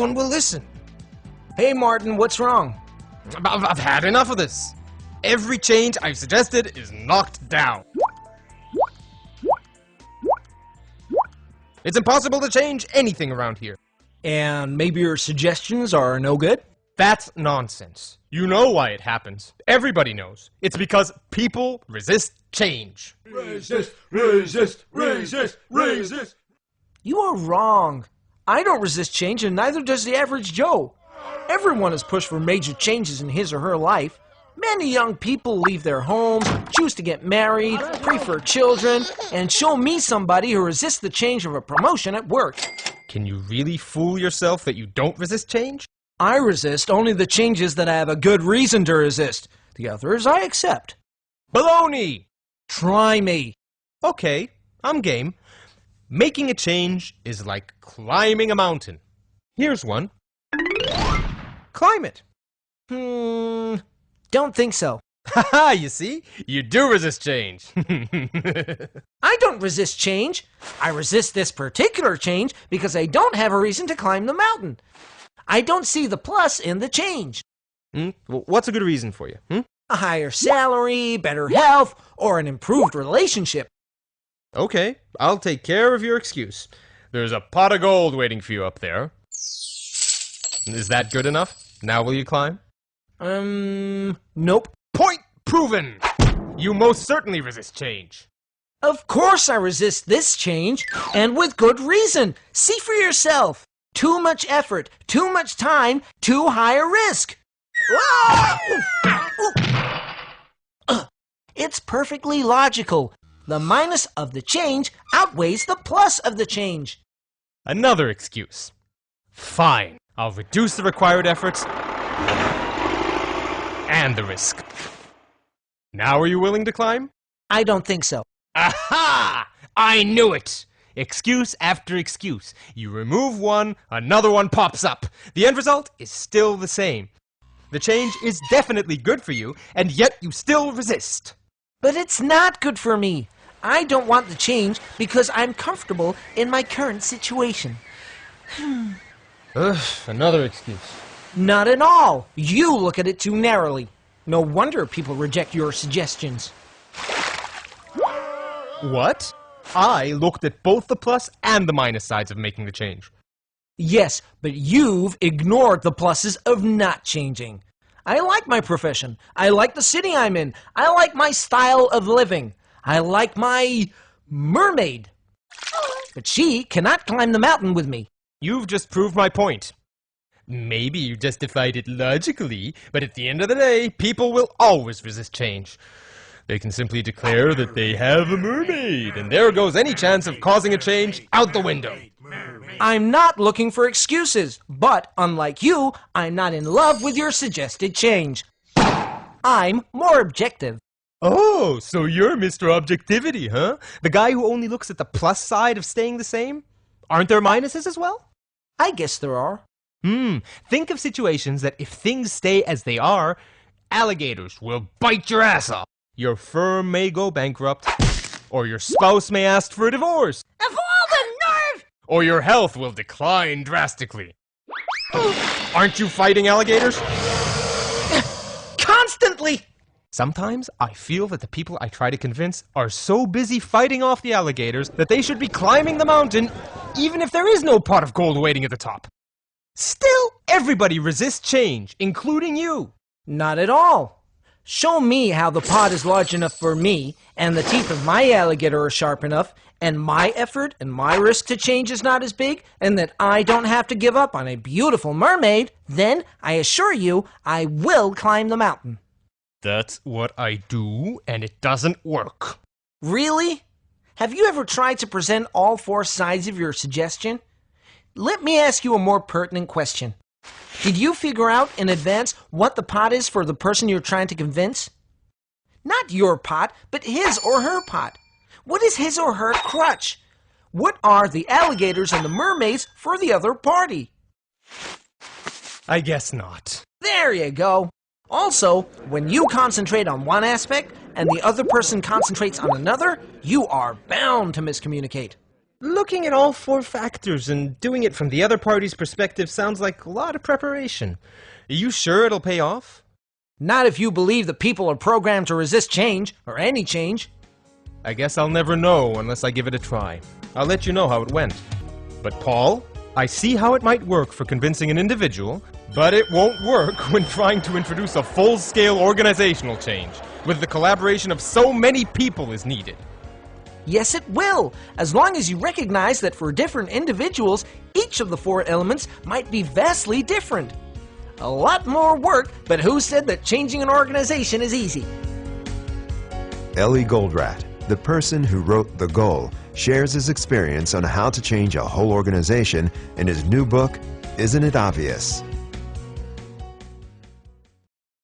one will listen. Hey Martin, what's wrong? I've had enough of this. Every change I've suggested is knocked down. It's impossible to change anything around here. And maybe your suggestions are no good? That's nonsense. You know why it happens. Everybody knows. It's because people resist change. Resist, resist, resist, resist. You are wrong. I don't resist change, and neither does the average Joe. Everyone is pushed for major changes in his or her life. Many young people leave their homes, choose to get married, prefer children, and show me somebody who resists the change of a promotion at work. Can you really fool yourself that you don't resist change? I resist only the changes that I have a good reason to resist. The others I accept. Baloney! Try me. Okay, I'm game. Making a change is like climbing a mountain. Here's one. Climb it. Don't think so. Haha, you see? You do resist change. I don't resist change. I resist this particular change because I don't have a reason to climb the mountain. I don't see the plus in the change. Well, what's a good reason for you? A higher salary, better health, or an improved relationship. Okay, I'll take care of your excuse. There's a pot of gold waiting for you up there. Is that good enough? Now will you climb? Nope. Point proven! You most certainly resist change. Of course I resist this change, and with good reason. See for yourself. Too much effort, too much time, too high a risk. It's perfectly logical. The minus of the change outweighs the plus of the change. Another excuse. Fine, I'll reduce the required efforts and the risk. Now are you willing to climb? I don't think so. Aha! I knew it! Excuse after excuse. You remove one, another one pops up. The end result is still the same. The change is definitely good for you, and yet you still resist. But it's not good for me. I don't want the change because I'm comfortable in my current situation. Another excuse. Not at all. You look at it too narrowly. No wonder people reject your suggestions. What? I looked at both the plus and the minus sides of making the change. Yes, but you've ignored the pluses of not changing. I like my profession. I like the city I'm in. I like my style of living. I like my mermaid. But she cannot climb the mountain with me. You've just proved my point. Maybe you justified it logically, but at the end of the day, people will always resist change. They can simply declare that they have a mermaid, and there goes any chance of causing a change out the window. I'm not looking for excuses, but unlike you, I'm not in love with your suggested change. I'm more objective. Oh, so you're Mr. Objectivity, huh? The guy who only looks at the plus side of staying the same? Aren't there minuses as well? I guess there are. Think of situations that if things stay as they are, alligators will bite your ass off. Your firm may go bankrupt, or your spouse may ask for a divorce. Of all the nerve! Or your health will decline drastically. Aren't you fighting alligators? Constantly! Sometimes I feel that the people I try to convince are so busy fighting off the alligators that they should be climbing the mountain even if there is no pot of gold waiting at the top. Still, everybody resists change, including you. Not at all. Show me how the pot is large enough for me, and the teeth of my alligator are sharp enough, and my effort and my risk to change is not as big, and that I don't have to give up on a beautiful mermaid, then I assure you I will climb the mountain. That's what I do, and it doesn't work. Really? Have you ever tried to present all four sides of your suggestion? Let me ask you a more pertinent question. Did you figure out in advance what the pot is for the person you're trying to convince? Not your pot, but his or her pot. What is his or her crutch? What are the alligators and the mermaids for the other party? I guess not. There you go. Also, when you concentrate on one aspect and the other person concentrates on another, you are bound to miscommunicate. Looking at all four factors and doing it from the other party's perspective sounds like a lot of preparation. Are you sure it'll pay off? Not if you believe that people are programmed to resist change, or any change. I guess I'll never know unless I give it a try. I'll let you know how it went. But Paul, I see how it might work for convincing an individual, but it won't work when trying to introduce a full-scale organizational change, with the collaboration of so many people is needed. Yes, it will, as long as you recognize that for different individuals, each of the four elements might be vastly different. A lot more work, but who said that changing an organization is easy? Ellie Goldratt, the person who wrote The Goal, shares his experience on how to change a whole organization in his new book, Isn't It Obvious?